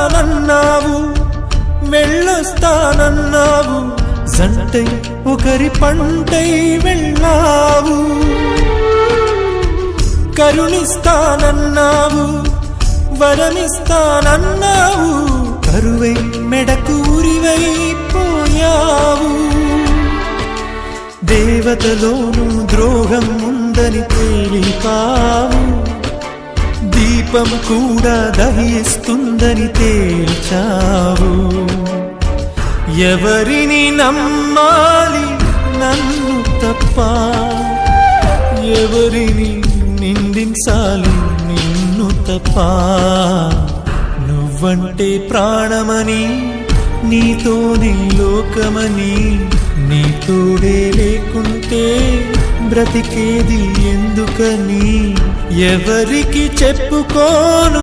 వస్తానన్నావు, వెళ్ళొస్తానన్నావు, జంటై ఒకరి పంటై వెళ్ళావు. కరుణిస్తానన్నావు, వరమిస్తానన్నావు, కరువై మెడకు ఉరివైపోయావు. దేవతలోను ద్రోహం ఉందని తేలిపావు, దీపం కూడా దహిస్తుందని తేల్చావు. ఎవరిని నమ్మాలి నన్ను తప్ప, ఎవరిని నిందించాలి నిన్ను తప్ప. నువ్వంటే ప్రాణమని, నీతోనే లోకమని, నీ తోడే లేకుంటే బ్రతికేది ఎందుకని ఎవరికి చెప్పుకోను.